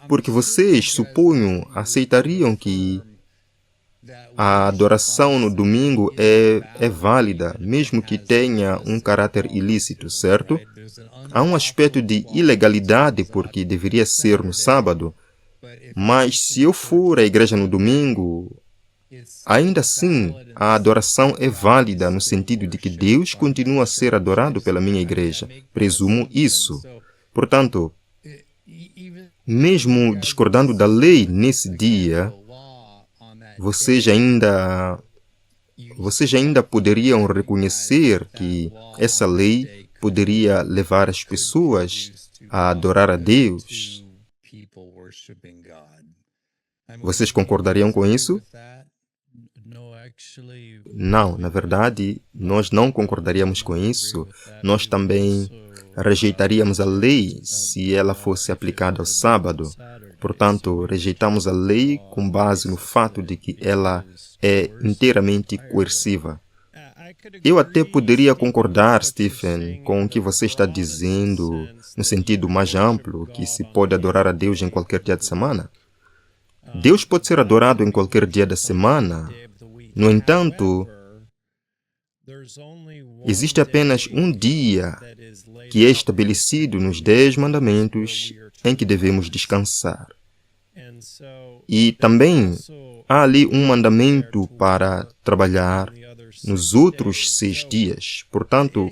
Porque vocês, suponho, aceitariam que a adoração no domingo é válida, mesmo que tenha um caráter ilícito, certo? Há um aspecto de ilegalidade porque deveria ser no sábado, mas se eu for à igreja no domingo, ainda assim a adoração é válida no sentido de que Deus continua a ser adorado pela minha igreja. Presumo isso. Portanto, mesmo discordando da lei nesse dia, vocês ainda poderiam reconhecer que essa lei poderia levar as pessoas a adorar a Deus. Vocês concordariam com isso? Não, na verdade, nós não concordaríamos com isso. Nós também rejeitaríamos a lei se ela fosse aplicada ao sábado. Portanto, rejeitamos a lei com base no fato de que ela é inteiramente coerciva. Eu até poderia concordar, Stephen, com o que você está dizendo no sentido mais amplo, que se pode adorar a Deus em qualquer dia de semana. Deus pode ser adorado em qualquer dia da semana. No entanto, existe apenas um dia que é estabelecido nos 10 mandamentos em que devemos descansar. E também há ali um mandamento para trabalhar nos outros 6 dias. Portanto,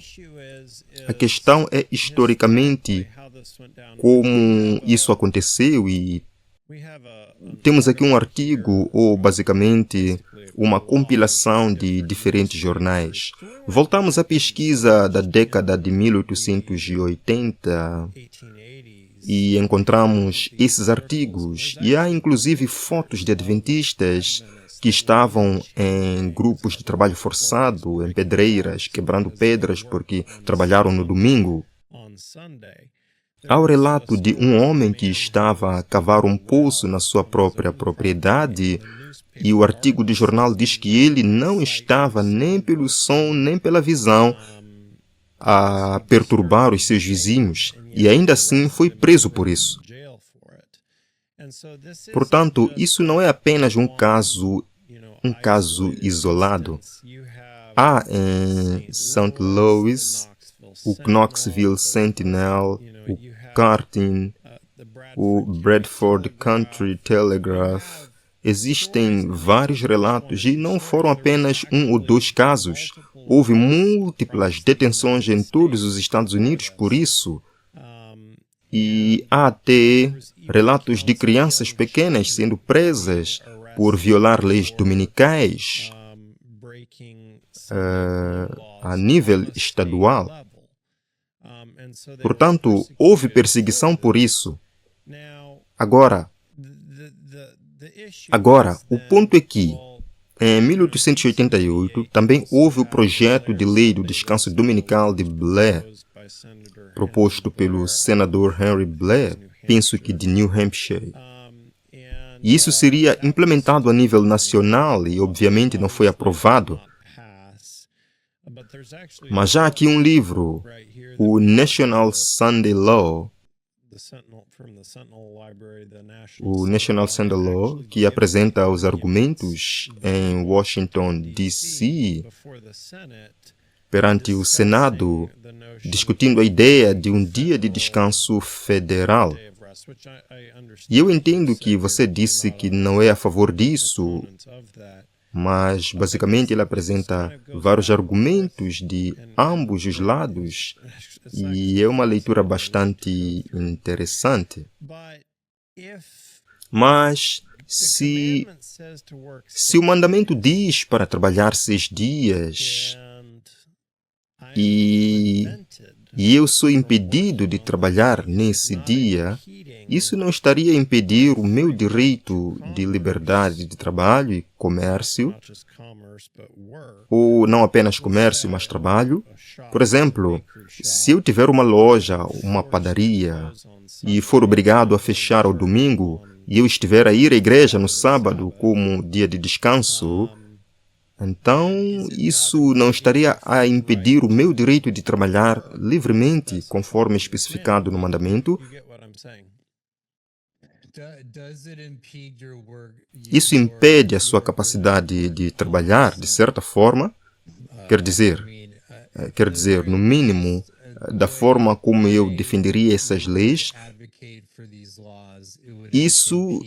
a questão é historicamente como isso aconteceu e temos aqui um artigo, ou basicamente uma compilação de diferentes jornais. Voltamos à pesquisa da década de 1880 e encontramos esses artigos. E há inclusive fotos de adventistas que estavam em grupos de trabalho forçado, em pedreiras, quebrando pedras porque trabalharam no domingo. Há o relato de um homem que estava a cavar um poço na sua própria propriedade e o artigo do jornal diz que ele não estava nem pelo som nem pela visão a perturbar os seus vizinhos e ainda assim foi preso por isso. Portanto, isso não é apenas um caso isolado. Há em St. Louis o Knoxville Sentinel, o Curtin, o Bradford Country Telegraph. Existem vários relatos e não foram apenas 1 ou 2 casos. Houve múltiplas detenções em todos os Estados Unidos por isso. E há até relatos de crianças pequenas sendo presas por violar leis dominicais a nível estadual. Portanto, houve perseguição por isso. Agora, o ponto é que, em 1888, também houve o projeto de lei do descanso dominical de Blair, proposto pelo senador Henry Blair, penso que de New Hampshire. E isso seria implementado a nível nacional e, obviamente, não foi aprovado. Mas já há aqui um livro, o National Sunday Law, que apresenta os argumentos em Washington, D.C., perante o Senado, discutindo a ideia de um dia de descanso federal. E eu entendo que você disse que não é a favor disso, mas basicamente ele apresenta vários argumentos de ambos os lados e é uma leitura bastante interessante. Mas se o mandamento diz para trabalhar 6 dias e eu sou impedido de trabalhar nesse dia, isso não estaria a impedir o meu direito de liberdade de trabalho e comércio, ou não apenas comércio, mas trabalho. Por exemplo, se eu tiver uma loja, uma padaria, e for obrigado a fechar ao domingo, e eu estiver a ir à igreja no sábado como dia de descanso, então isso não estaria a impedir o meu direito de trabalhar livremente, conforme especificado no mandamento. Isso impede a sua capacidade de trabalhar, de certa forma? Quer dizer, no mínimo, da forma como eu defenderia essas leis, isso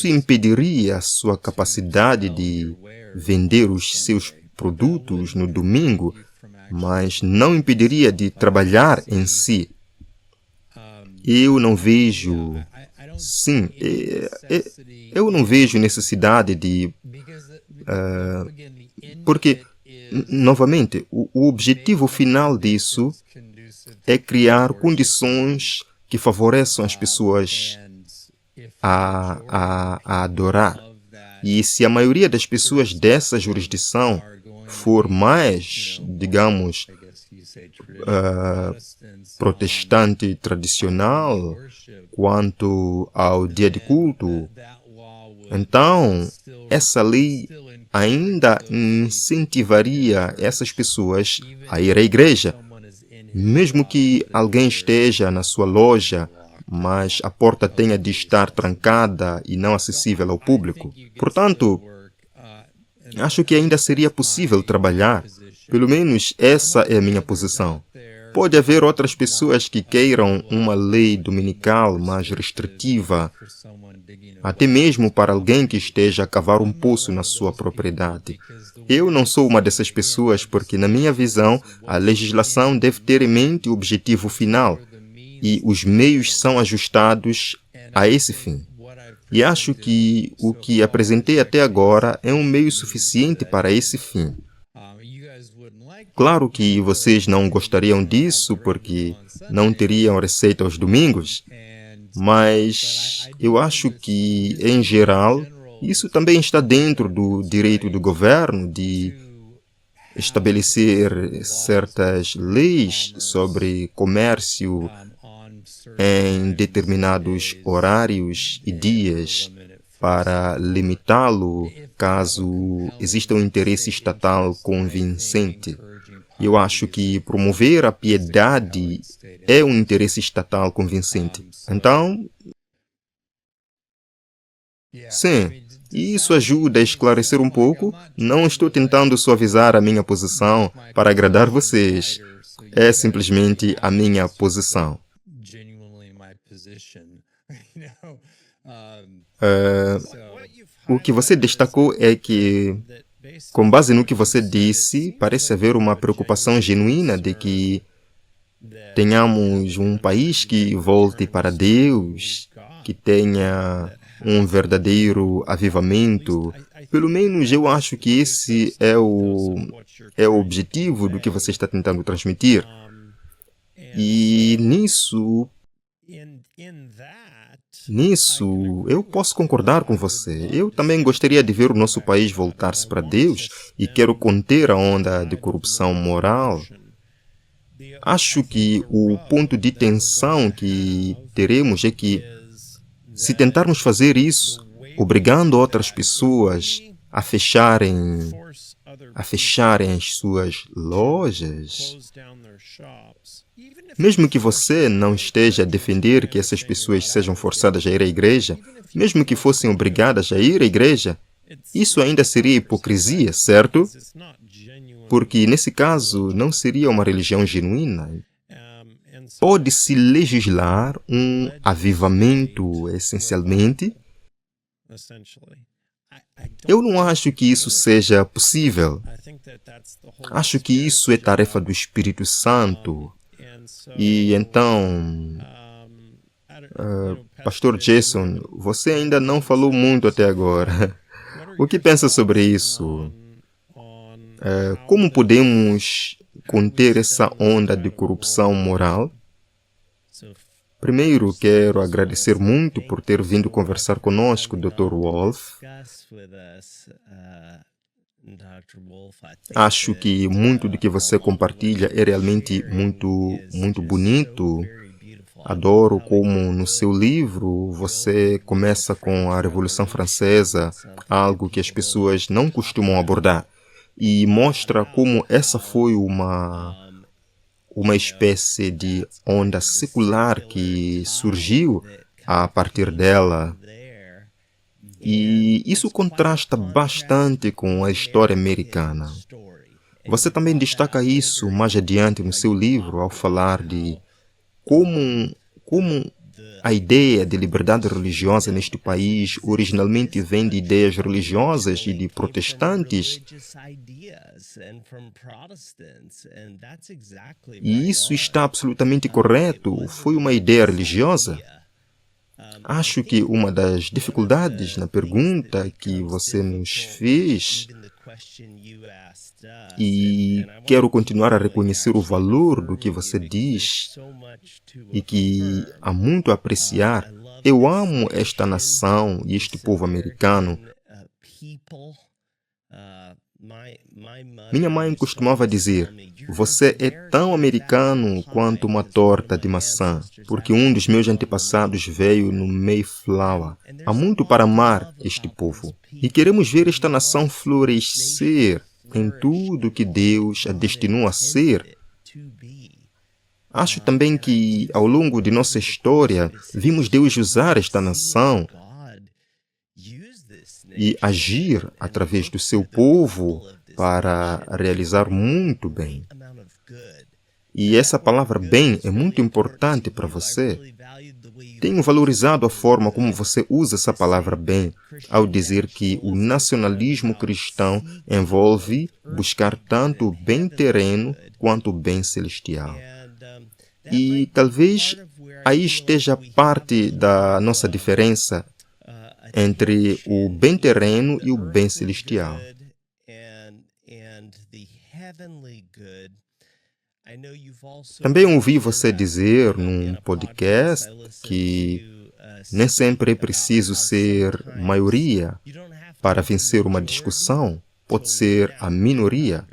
impediria a sua capacidade de vender os seus produtos no domingo, mas não impediria de trabalhar em si. Eu não vejo... Sim, eu não vejo necessidade de... porque, novamente, o objetivo final disso é criar condições que favoreçam as pessoas a adorar. E se a maioria das pessoas dessa jurisdição for mais, digamos, protestante tradicional quanto ao dia de culto, então essa lei ainda incentivaria essas pessoas a ir à igreja, mesmo que alguém esteja na sua loja, mas a porta tenha de estar trancada e não acessível ao público. Portanto, acho que ainda seria possível trabalhar. Pelo menos essa é a minha posição. Pode haver outras pessoas que queiram uma lei dominical mais restritiva, até mesmo para alguém que esteja a cavar um poço na sua propriedade. Eu não sou uma dessas pessoas porque, na minha visão, a legislação deve ter em mente o objetivo final e os meios são ajustados a esse fim. E acho que o que apresentei até agora é um meio suficiente para esse fim. Claro que vocês não gostariam disso porque não teriam receita aos domingos, mas eu acho que, em geral, isso também está dentro do direito do governo de estabelecer certas leis sobre comércio em determinados horários e dias para limitá-lo caso exista um interesse estatal convincente. Eu acho que promover a piedade é um interesse estatal convincente. Então, sim, isso ajuda a esclarecer um pouco. Não estou tentando suavizar a minha posição para agradar vocês. É simplesmente a minha posição. O que você destacou é que, com base no que você disse, parece haver uma preocupação genuína de que tenhamos um país que volte para Deus, que tenha um verdadeiro avivamento. Pelo menos eu acho que esse é o objetivo do que você está tentando transmitir. E nisso, eu posso concordar com você. Eu também gostaria de ver o nosso país voltar-se para Deus e quero conter a onda de corrupção moral. Acho que o ponto de tensão que teremos é que, se tentarmos fazer isso, obrigando outras pessoas a fecharem as suas lojas, mesmo que você não esteja a defender que essas pessoas sejam forçadas a ir à igreja, mesmo que fossem obrigadas a ir à igreja, isso ainda seria hipocrisia, certo? Porque, nesse caso, não seria uma religião genuína. Pode-se legislar um avivamento, essencialmente. Eu não acho que isso seja possível. Acho que isso é tarefa do Espírito Santo. E então, Pastor Jason, você ainda não falou muito até agora. O que pensa sobre isso? Como podemos conter essa onda de corrupção moral? Primeiro, quero agradecer muito por ter vindo conversar conosco, Dr. Wolf. Acho que muito do que você compartilha é realmente muito bonito. Adoro como no seu livro você começa com a Revolução Francesa, algo que as pessoas não costumam abordar, e mostra como essa foi uma espécie de onda secular que surgiu a partir dela. E isso contrasta bastante com a história americana. Você também destaca isso mais adiante no seu livro, ao falar de como a ideia de liberdade religiosa neste país originalmente vem de ideias religiosas e de protestantes. E isso está absolutamente correto. Foi uma ideia religiosa. Acho que uma das dificuldades na pergunta que você nos fez, e quero continuar a reconhecer o valor do que você diz e que há muito a apreciar. Eu amo esta nação e este povo americano. Minha mãe costumava dizer: você é tão americano quanto uma torta de maçã, porque um dos meus antepassados veio no Mayflower. Há muito para amar este povo. E queremos ver esta nação florescer em tudo que Deus a destinou a ser. Acho também que, ao longo de nossa história, vimos Deus usar esta nação e agir através do seu povo para realizar muito bem. E essa palavra bem é muito importante para você. Tenho valorizado a forma como você usa essa palavra bem ao dizer que o nacionalismo cristão envolve buscar tanto o bem terreno quanto o bem celestial. E talvez aí esteja parte da nossa diferença entre o bem terreno e o bem celestial. Também ouvi você dizer num podcast que nem sempre é preciso ser maioria para vencer uma discussão, pode ser a minoria.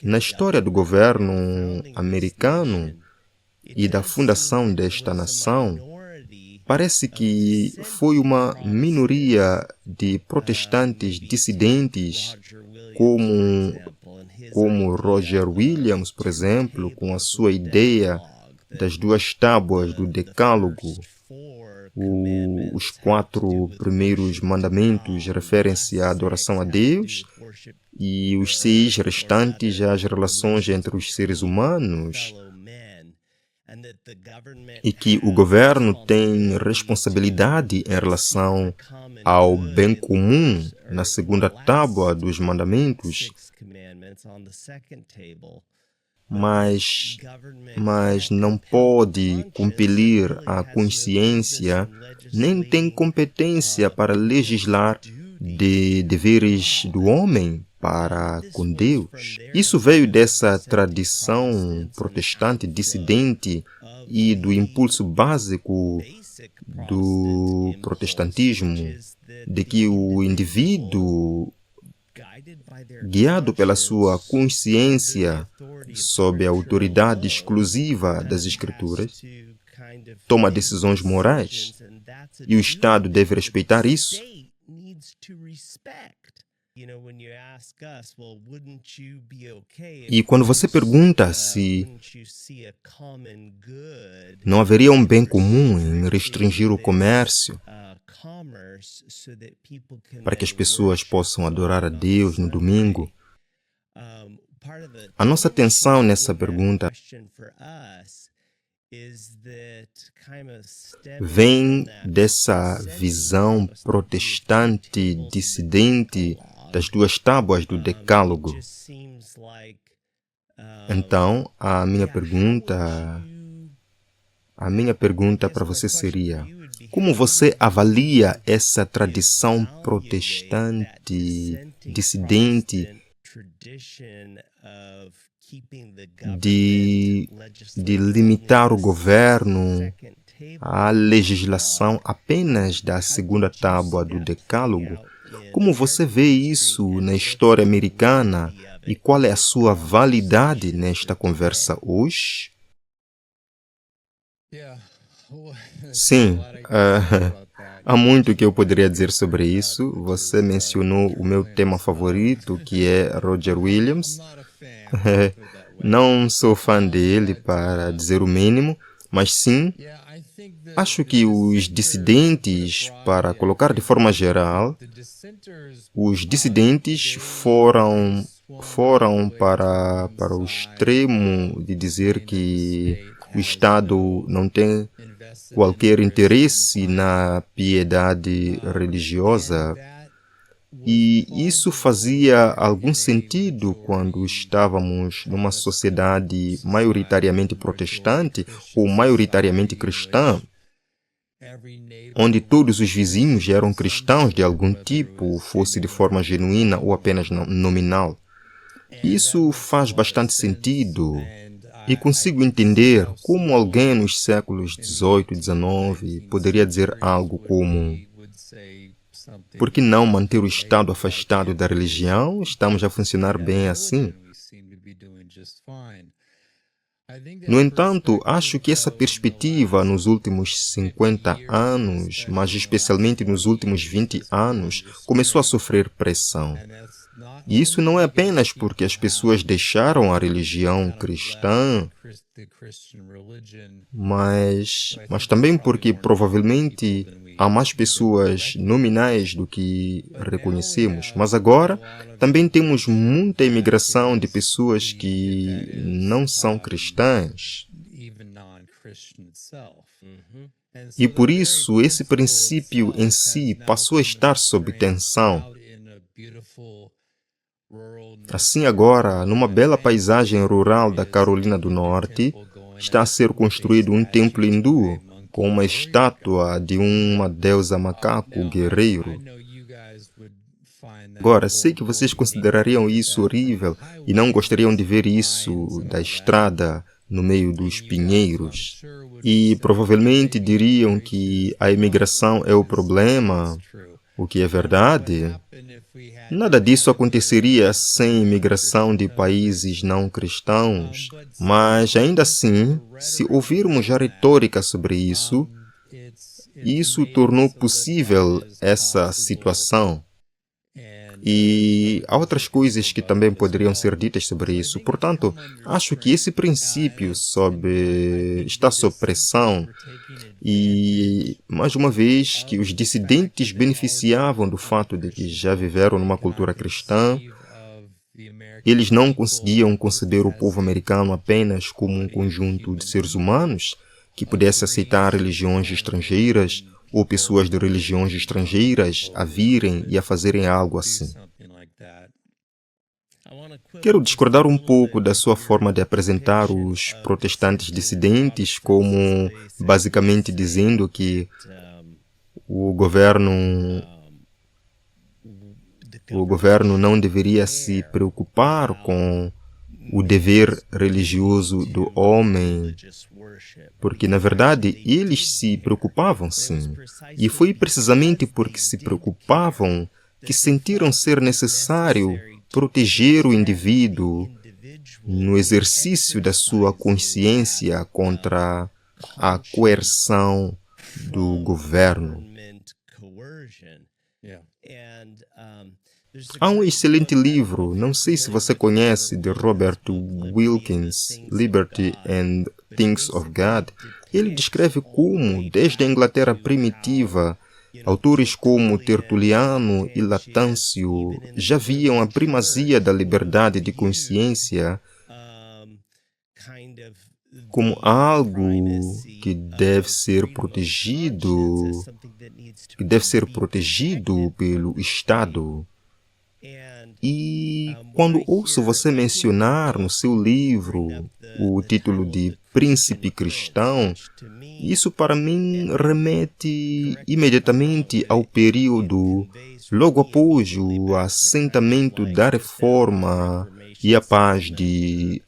Na história do governo americano e da fundação desta nação, parece que foi uma minoria de protestantes dissidentes, como Roger Williams, por exemplo, com a sua ideia das 2 tábuas do Decálogo. Os 4 primeiros mandamentos referem-se à adoração a Deus e os 6 restantes às relações entre os seres humanos, e que o governo tem responsabilidade em relação ao bem comum na 2ª tábua dos mandamentos, mas não pode compelir a consciência, nem tem competência para legislar de deveres do homem para com Deus. Isso veio dessa tradição protestante dissidente e do impulso básico do protestantismo, de que o indivíduo, guiado pela sua consciência sob a autoridade exclusiva das Escrituras, toma decisões morais, e o Estado deve respeitar isso. E quando você pergunta se não haveria um bem comum em restringir o comércio para que as pessoas possam adorar a Deus no domingo, a nossa atenção nessa pergunta vem dessa visão protestante dissidente das 2 tábuas do Decálogo. Então, a minha pergunta para você seria: como você avalia essa tradição protestante dissidente de limitar o governo à legislação apenas da 2ª tábua do Decálogo? Como você vê isso na história americana e qual é a sua validade nesta conversa hoje? Sim, há muito que eu poderia dizer sobre isso. Você mencionou o meu tema favorito, que é Roger Williams. Não sou fã dele, para dizer o mínimo, mas sim, acho que os dissidentes, para colocar de forma geral, os dissidentes foram para o extremo de dizer que o Estado não tem qualquer interesse na piedade religiosa. E isso fazia algum sentido quando estávamos numa sociedade maioritariamente protestante ou maioritariamente cristã, onde todos os vizinhos eram cristãos de algum tipo, fosse de forma genuína ou apenas nominal. Isso faz bastante sentido e consigo entender como alguém nos séculos XVIII e XIX poderia dizer algo como: por que não manter o Estado afastado da religião? Estamos a funcionar bem assim. No entanto, acho que essa perspectiva nos últimos 50 anos, mas especialmente nos últimos 20 anos, começou a sofrer pressão. E isso não é apenas porque as pessoas deixaram a religião cristã, mas também porque provavelmente há mais pessoas nominais do que reconhecemos. Mas agora também temos muita imigração de pessoas que não são cristãs. E por isso esse princípio em si passou a estar sob tensão. Assim agora, numa bela paisagem rural da Carolina do Norte, está a ser construído um templo hindu com uma estátua de uma deusa macaco guerreiro. Agora, sei que vocês considerariam isso horrível e não gostariam de ver isso da estrada no meio dos pinheiros. E provavelmente diriam que a imigração é o problema, o que é verdade. Nada disso aconteceria sem imigração de países não cristãos, mas ainda assim, se ouvirmos a retórica sobre isso, isso tornou possível essa situação. E há outras coisas que também poderiam ser ditas sobre isso. Portanto, acho que esse princípio está sob pressão e, mais uma vez, que os dissidentes beneficiavam do fato de que já viveram numa cultura cristã. Eles não conseguiam conceber o povo americano apenas como um conjunto de seres humanos que pudesse aceitar religiões estrangeiras ou pessoas de religiões estrangeiras a virem e a fazerem algo assim. Quero discordar um pouco da sua forma de apresentar os protestantes dissidentes como basicamente dizendo que o governo não deveria se preocupar com o dever religioso do homem, porque, na verdade, eles se preocupavam, sim. E foi precisamente porque se preocupavam que sentiram ser necessário proteger o indivíduo no exercício da sua consciência contra a coerção do governo. Há um excelente livro, não sei se você conhece, de Robert Wilkins, Liberty and Things of God. Ele descreve como, desde a Inglaterra primitiva, autores como Tertuliano e Latâncio já viam a primazia da liberdade de consciência como algo que deve ser protegido pelo Estado. E quando ouço você mencionar no seu livro o título de Príncipe Cristão, isso para mim remete imediatamente ao período logo após o assentamento da Reforma e a Paz de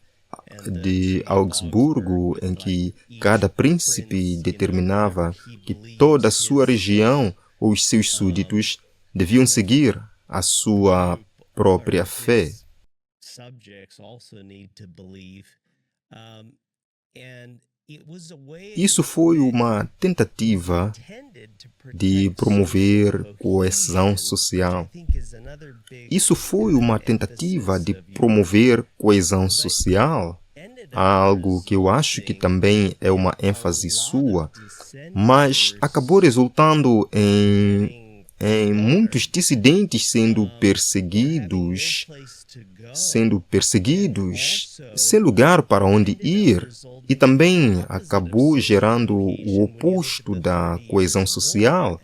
Augsburgo, em que cada príncipe determinava que toda a sua região ou os seus súditos deviam seguir a sua própria fé. Isso foi uma tentativa de promover coesão social. Isso foi uma tentativa de promover coesão social, algo que eu acho que também é uma ênfase sua, mas acabou resultando em muitos dissidentes sendo perseguidos, sem lugar para onde ir, e também acabou gerando o oposto da coesão social,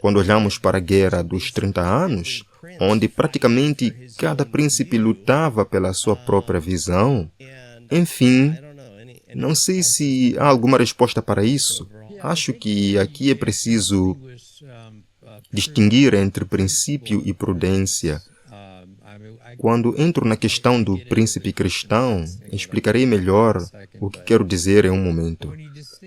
quando olhamos para a Guerra dos 30 anos, onde praticamente cada príncipe lutava pela sua própria visão. Enfim, não sei se há alguma resposta para isso. Acho que aqui é preciso distinguir entre princípio e prudência. Quando entro na questão do príncipe cristão, explicarei melhor o que quero dizer em um momento.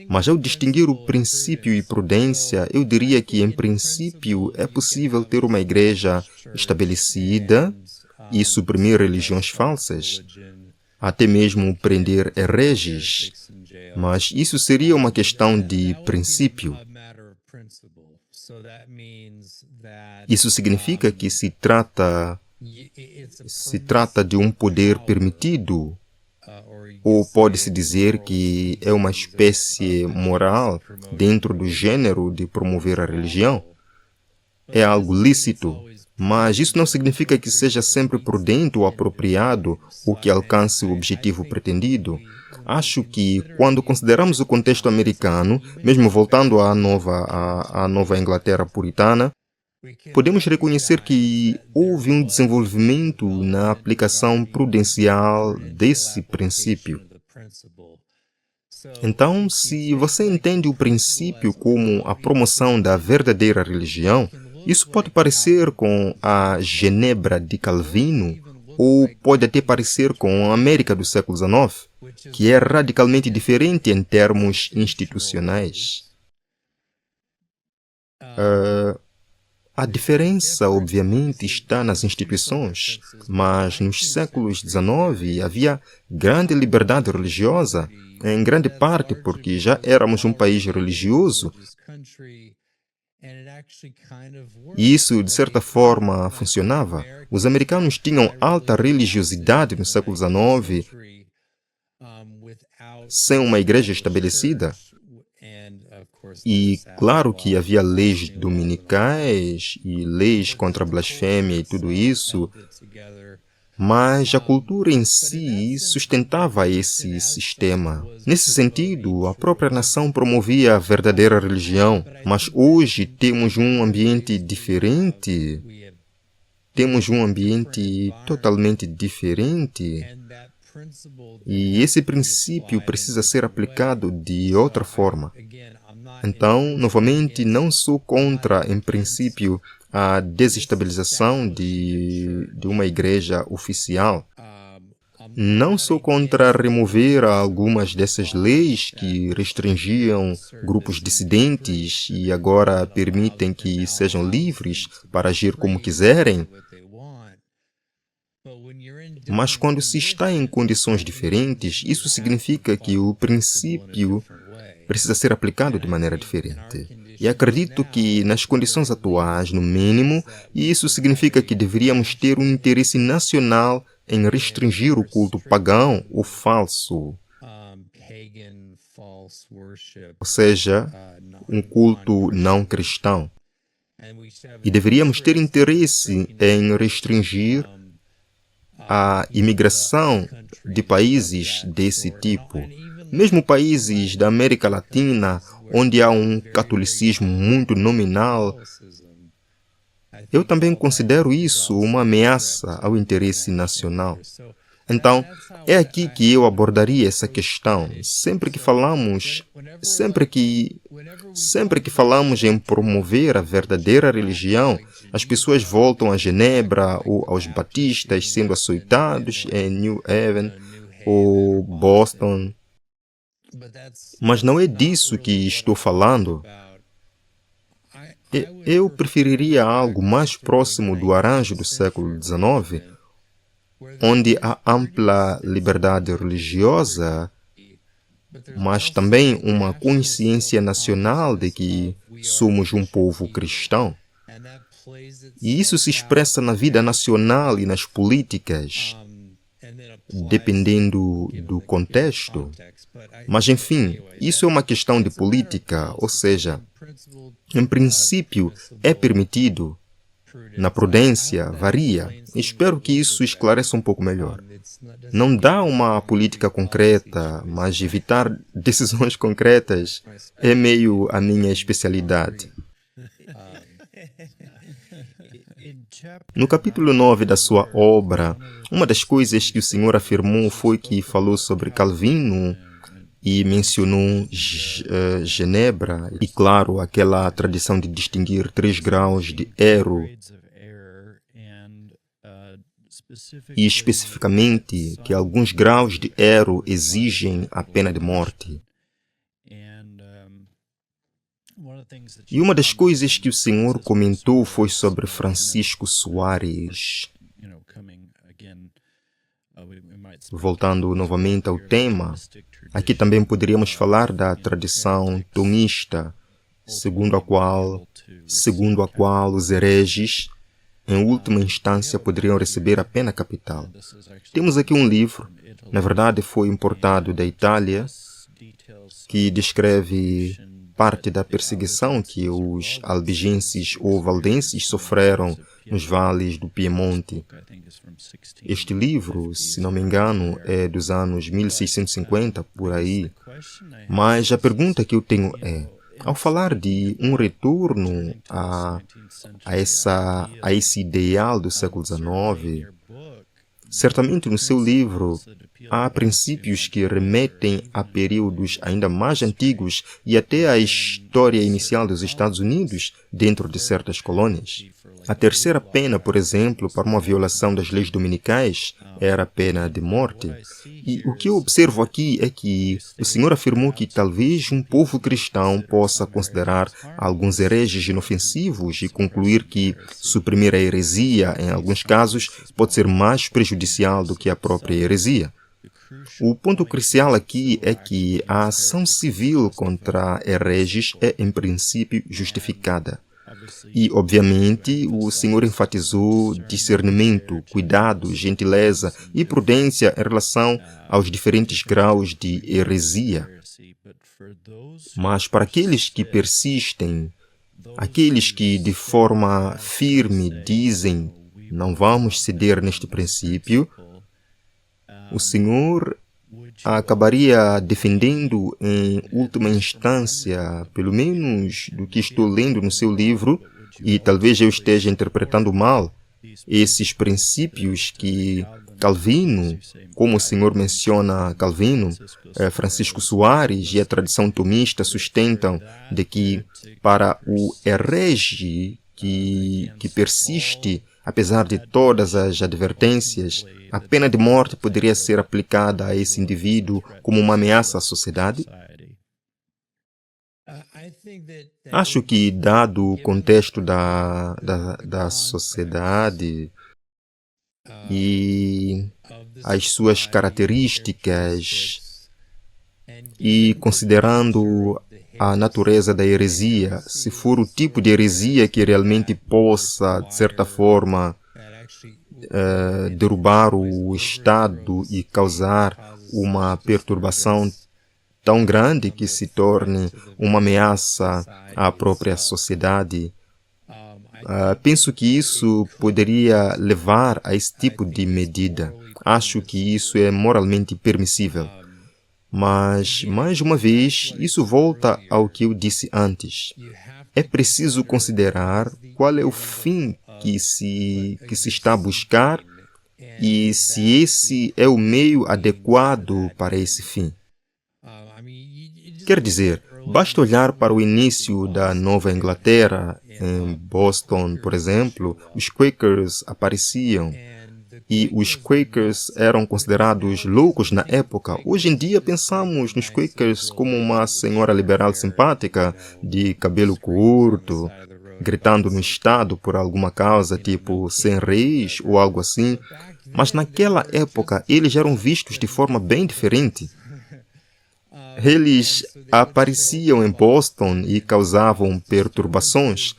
Mas ao distinguir o princípio e prudência, eu diria que, em princípio, é possível ter uma igreja estabelecida e suprimir religiões falsas, até mesmo prender hereges. Mas isso seria uma questão de princípio. Isso significa que se trata de um poder permitido, ou pode-se dizer que é uma espécie moral dentro do gênero de promover a religião. É algo lícito, mas isso não significa que seja sempre prudente ou apropriado ou que alcance o objetivo pretendido. Acho que, quando consideramos o contexto americano, mesmo voltando à Nova Inglaterra puritana, podemos reconhecer que houve um desenvolvimento na aplicação prudencial desse princípio. Então, se você entende o princípio como a promoção da verdadeira religião, isso pode parecer com a Genebra de Calvino, ou pode até parecer com a América do século XIX, que é radicalmente diferente em termos institucionais. A diferença, obviamente, está nas instituições, mas nos séculos XIX havia grande liberdade religiosa, em grande parte porque já éramos um país religioso. E isso, de certa forma, funcionava. Os americanos tinham alta religiosidade no século XIX, sem uma igreja estabelecida. E claro que havia leis dominicais e leis contra a blasfêmia e tudo isso, mas a cultura em si sustentava esse sistema. Nesse sentido, a própria nação promovia a verdadeira religião, mas hoje temos um ambiente diferente. Temos um ambiente totalmente diferente. E esse princípio precisa ser aplicado de outra forma. Então, novamente, não sou contra, em princípio, a desestabilização de uma igreja oficial. Não sou contra remover algumas dessas leis que restringiam grupos dissidentes e agora permitem que sejam livres para agir como quiserem. Mas quando se está em condições diferentes, isso significa que o princípio precisa ser aplicado de maneira diferente. E acredito que, nas condições atuais, no mínimo, isso significa que deveríamos ter um interesse nacional em restringir o culto pagão ou falso, ou seja, um culto não cristão. E deveríamos ter interesse em restringir a imigração de países desse tipo. Mesmo países da América Latina, onde há um catolicismo muito nominal, eu também considero isso uma ameaça ao interesse nacional. Então, é aqui que eu abordaria essa questão. Sempre que falamos em promover a verdadeira religião, as pessoas voltam a Genebra ou aos batistas sendo açoitados em New Haven ou Boston. Mas não é disso que estou falando. Eu preferiria algo mais próximo do arranjo do século XIX, onde há ampla liberdade religiosa mas também uma consciência nacional de que somos um povo cristão. E isso se expressa na vida nacional e nas políticas, dependendo do contexto. Mas, enfim, isso é uma questão de política, ou seja, em princípio é permitido. Na prudência, varia. Espero que isso esclareça um pouco melhor. Não dá uma política concreta, mas evitar decisões concretas é meio a minha especialidade. No capítulo 9 da sua obra, uma das coisas que o Senhor afirmou foi que falou sobre Calvino e mencionou Genebra e, claro, aquela tradição de distinguir 3 graus de erro e, especificamente, que alguns graus de erro exigem a pena de morte. E uma das coisas que o Senhor comentou foi sobre Francisco Soares. Voltando novamente ao tema, aqui também poderíamos falar da tradição tomista, segundo a qual os hereges, em última instância, poderiam receber a pena capital. Temos aqui um livro, na verdade foi importado da Itália, que descreve parte da perseguição que os albigenses ou valdenses sofreram nos vales do Piemonte. Este livro, se não me engano, é dos anos 1650, por aí. Mas a pergunta que eu tenho é, ao falar de um retorno a esse ideal do século XIX, certamente no seu livro há princípios que remetem a períodos ainda mais antigos e até à história inicial dos Estados Unidos dentro de certas colônias. A terceira pena, por exemplo, para uma violação das leis dominicais era a pena de morte. E o que eu observo aqui é que o Senhor afirmou que talvez um povo cristão possa considerar alguns hereges inofensivos e concluir que suprimir a heresia, em alguns casos, pode ser mais prejudicial do que a própria heresia. O ponto crucial aqui é que a ação civil contra hereges é, em princípio, justificada. E, obviamente, o Senhor enfatizou discernimento, cuidado, gentileza e prudência em relação aos diferentes graus de heresia. Mas para aqueles que persistem, aqueles que de forma firme dizem não vamos ceder neste princípio, o Senhor acabaria defendendo em última instância, pelo menos do que estou lendo no seu livro, e talvez eu esteja interpretando mal, esses princípios que Calvino, como o Senhor menciona Calvino, Francisco Soares e a tradição tomista sustentam de que para o herege que persiste, apesar de todas as advertências, a pena de morte poderia ser aplicada a esse indivíduo como uma ameaça à sociedade? Acho que, dado o contexto da sociedade e as suas características, e considerando a natureza da heresia, se for o tipo de heresia que realmente possa, de certa forma, derrubar o Estado e causar uma perturbação tão grande que se torne uma ameaça à própria sociedade, penso que isso poderia levar a esse tipo de medida. Acho que isso é moralmente permissível. Mas, mais uma vez, isso volta ao que eu disse antes. É preciso considerar qual é o fim que se está a buscar e se esse é o meio adequado para esse fim. Quer dizer, basta olhar para o início da Nova Inglaterra. Em Boston, por exemplo, os Quakers apareciam. E os Quakers eram considerados loucos na época. Hoje em dia pensamos nos Quakers como uma senhora liberal simpática, de cabelo curto, gritando no Estado por alguma causa, tipo sem reis ou algo assim. Mas naquela época eles eram vistos de forma bem diferente. Eles apareciam em Boston e causavam perturbações.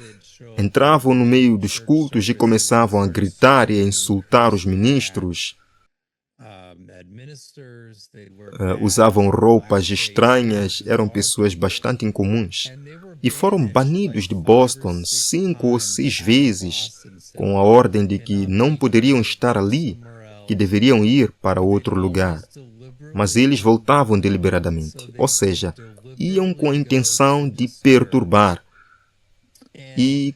Entravam no meio dos cultos e começavam a gritar e a insultar os ministros. Usavam roupas estranhas, eram pessoas bastante incomuns. E foram banidos de Boston 5 ou 6 vezes, com a ordem de que não poderiam estar ali, que deveriam ir para outro lugar. Mas eles voltavam deliberadamente, ou seja, iam com a intenção de perturbar. E,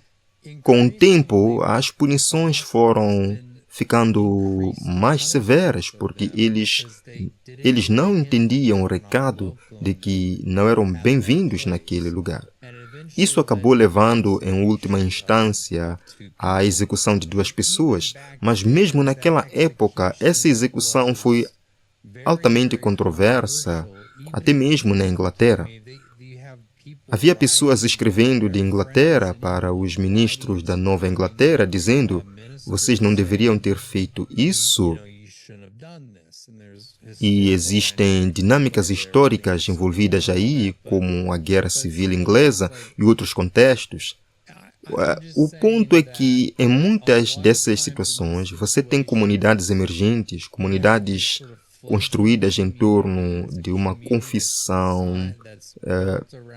com o tempo, as punições foram ficando mais severas, porque eles não entendiam o recado de que não eram bem-vindos naquele lugar. Isso acabou levando, em última instância, à execução de 2 pessoas, mas mesmo naquela época, essa execução foi altamente controversa, até mesmo na Inglaterra. Havia pessoas escrevendo de Inglaterra para os ministros da Nova Inglaterra, dizendo: vocês não deveriam ter feito isso. E existem dinâmicas históricas envolvidas aí, como a Guerra Civil Inglesa e outros contextos. O ponto é que, em muitas dessas situações, você tem comunidades emergentes, comunidades construídas em torno de uma confissão,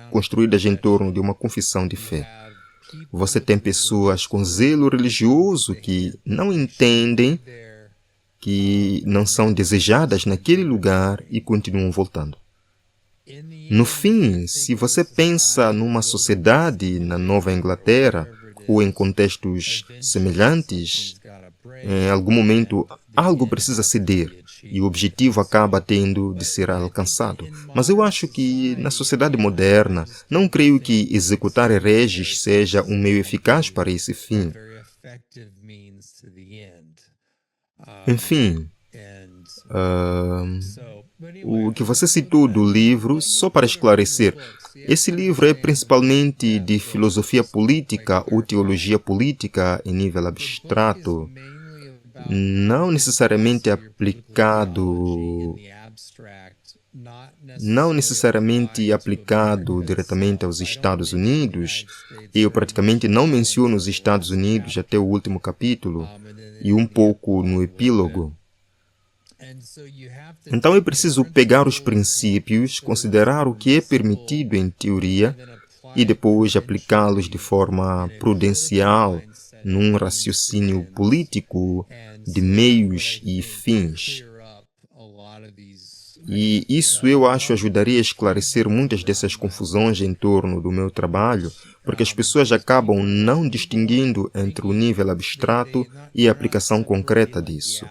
construídas em torno de uma confissão de fé. Você tem pessoas com zelo religioso que não entendem que não são desejadas naquele lugar e continuam voltando. No fim, se você pensa numa sociedade na Nova Inglaterra ou em contextos semelhantes, em algum momento algo precisa ceder e o objetivo acaba tendo de ser alcançado. Mas eu acho que na sociedade moderna, não creio que executar hereges seja um meio eficaz para esse fim. Enfim, o que você citou do livro, só para esclarecer, esse livro é principalmente de filosofia política ou teologia política em nível abstrato, não necessariamente aplicado diretamente aos Estados Unidos. Eu praticamente não menciono os Estados Unidos até o último capítulo e um pouco no epílogo. Então é preciso pegar os princípios, considerar o que é permitido em teoria e depois aplicá-los de forma prudencial num raciocínio político de meios e fins. E isso eu acho ajudaria a esclarecer muitas dessas confusões em torno do meu trabalho, porque as pessoas acabam não distinguindo entre o nível abstrato e a aplicação concreta disso.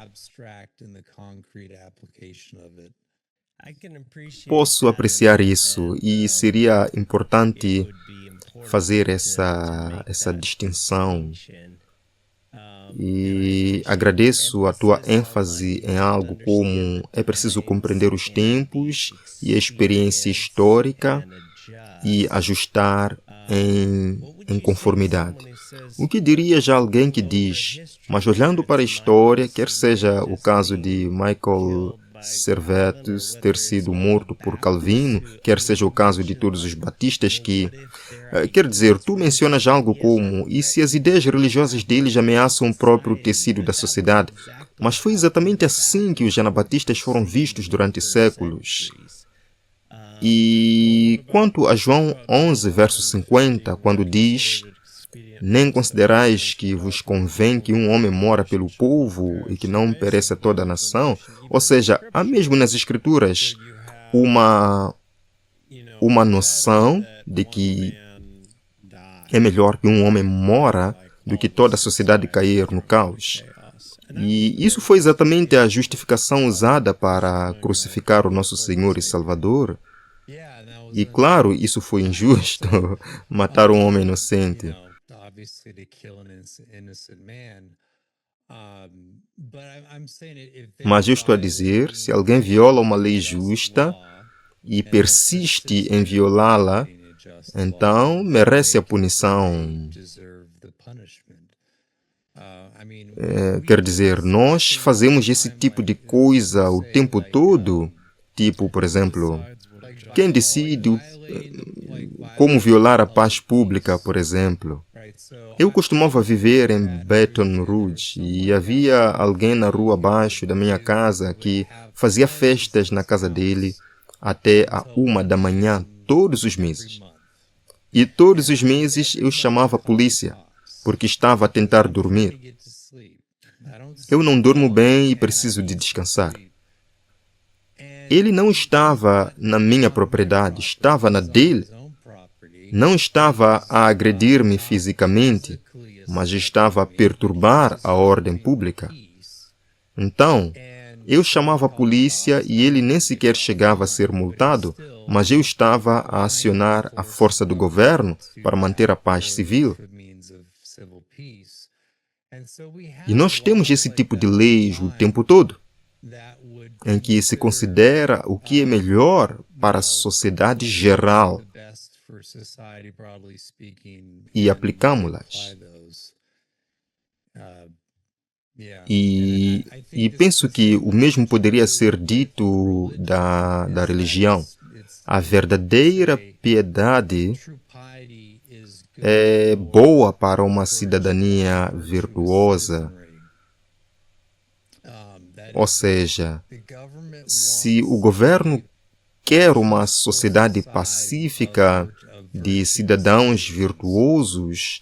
Posso apreciar isso e seria importante fazer essa distinção. E agradeço a tua ênfase em algo como é preciso compreender os tempos e a experiência histórica e ajustar em conformidade. O que dirias a alguém que diz, mas olhando para a história, quer seja o caso de Michael Servetus ter sido morto por Calvino, quer seja o caso de todos os batistas que... Quer dizer, tu mencionas algo como, e se as ideias religiosas deles ameaçam o próprio tecido da sociedade? Mas foi exatamente assim que os anabatistas foram vistos durante séculos. E quanto a João 11, verso 50, quando diz: nem considerais que vos convém que um homem mora pelo povo e que não pereça toda a nação? Ou seja, há mesmo nas Escrituras uma noção de que é melhor que um homem mora do que toda a sociedade cair no caos. E isso foi exatamente a justificação usada para crucificar o nosso Senhor e Salvador. E claro, isso foi injusto, matar um homem inocente. Mas eu estou a dizer, se alguém viola uma lei justa e persiste em violá-la, então merece a punição. Quer dizer, nós fazemos esse tipo de coisa o tempo todo. tipo, por exemplo, quem decide como violar a paz pública, por exemplo. Eu costumava viver em Baton Rouge e havia alguém na rua abaixo da minha casa que fazia festas na casa dele até a 1 da manhã todos os meses. E todos os meses eu chamava a polícia, porque estava a tentar dormir. Eu não durmo bem e preciso de descansar. Ele não estava na minha propriedade, estava na dele. Não estava a agredir-me fisicamente, mas estava a perturbar a ordem pública. Então, eu chamava a polícia e ele nem sequer chegava a ser multado, mas eu estava a acionar a força do governo para manter a paz civil. E nós temos esse tipo de leis o tempo todo, em que se considera o que é melhor para a sociedade geral e aplicamos-las. E penso que o mesmo poderia ser dito da religião. A verdadeira piedade é boa para uma cidadania virtuosa. Ou seja, se o governo quer uma sociedade pacífica de cidadãos virtuosos,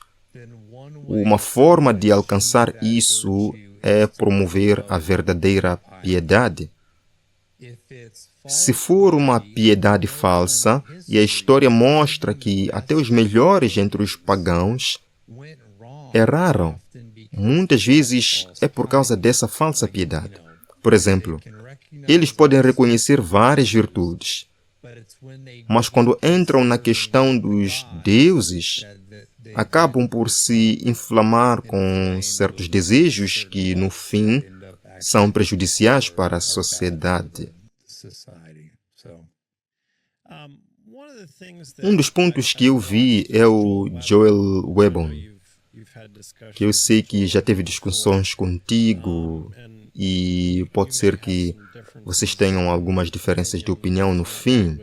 uma forma de alcançar isso é promover a verdadeira piedade. Se for uma piedade falsa, e a história mostra que até os melhores entre os pagãos erraram, muitas vezes é por causa dessa falsa piedade. Por exemplo, eles podem reconhecer várias virtudes, mas quando entram na questão dos deuses, acabam por se inflamar com certos desejos que, no fim, são prejudiciais para a sociedade. Um dos pontos que eu vi é o Joel Webon, que eu sei que já teve discussões contigo e pode ser que vocês tenham algumas diferenças de opinião no fim.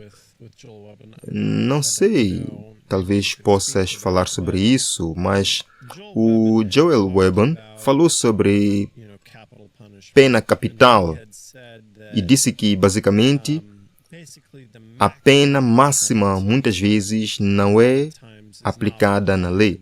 Não sei, talvez possas falar sobre isso, mas o Joel Webon falou sobre pena capital e disse que, basicamente, a pena máxima muitas vezes não é aplicada na lei.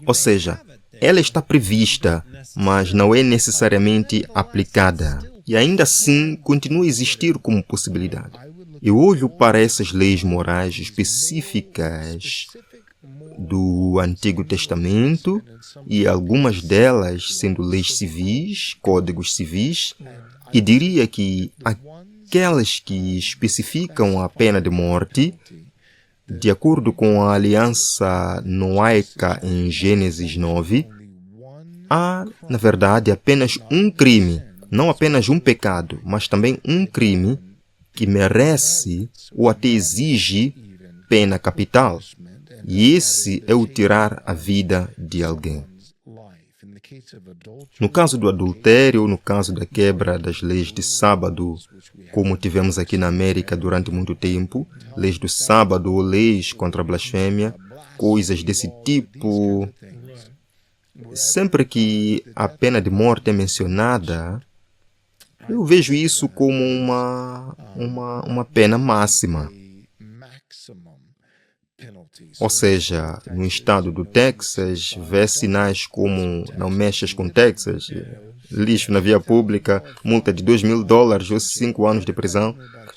Ou seja, ela está prevista, mas não é necessariamente aplicada. E ainda assim, continua a existir como possibilidade. Eu olho para essas leis morais específicas do Antigo Testamento e algumas delas sendo leis civis, códigos civis, e diria que aquelas que especificam a pena de morte, de acordo com a aliança noaica em Gênesis 9, há, na verdade, apenas um crime, não apenas um pecado, mas também um crime que merece ou até exige pena capital. E esse é o tirar a vida de alguém. No caso do adultério, no caso da quebra das leis de sábado, como tivemos aqui na América durante muito tempo, leis do sábado ou leis contra a blasfêmia, coisas desse tipo, sempre que a pena de morte é mencionada, eu vejo isso como uma pena máxima. Ou seja, no estado do Texas, vê sinais como não mexas com Texas, lixo na via pública, multa de $2.000 ou 5 anos de prisão.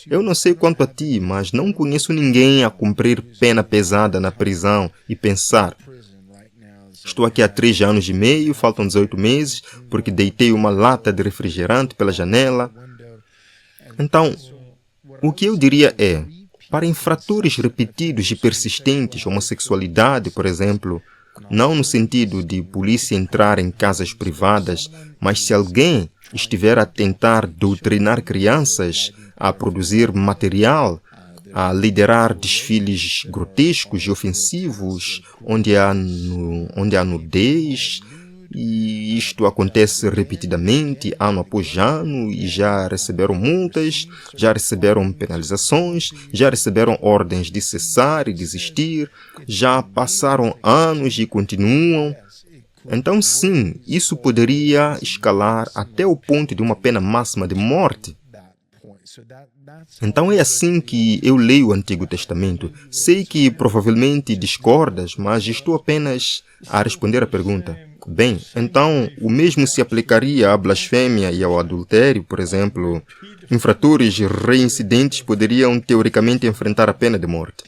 Eu não sei quanto a ti, mas não conheço ninguém a cumprir pena pesada na prisão e pensar: estou aqui há 3 anos e meio, faltam 18 meses, porque deitei uma lata de refrigerante pela janela. Então, o que eu diria é, para infratores repetidos e persistentes, homossexualidade, por exemplo, não no sentido de polícia entrar em casas privadas, mas se alguém estiver a tentar doutrinar crianças, a produzir material, a liderar desfiles grotescos e ofensivos, onde há nudez, e isto acontece repetidamente, ano após ano, e já receberam multas, já receberam penalizações, já receberam ordens de cessar e desistir, já passaram anos e continuam. Então, sim, isso poderia escalar até o ponto de uma pena máxima de morte. Então é assim que eu leio o Antigo Testamento. Sei que provavelmente discordas, mas estou apenas a responder à pergunta. Bem, então o mesmo se aplicaria à blasfêmia e ao adultério, por exemplo. Infratores reincidentes poderiam teoricamente enfrentar a pena de morte.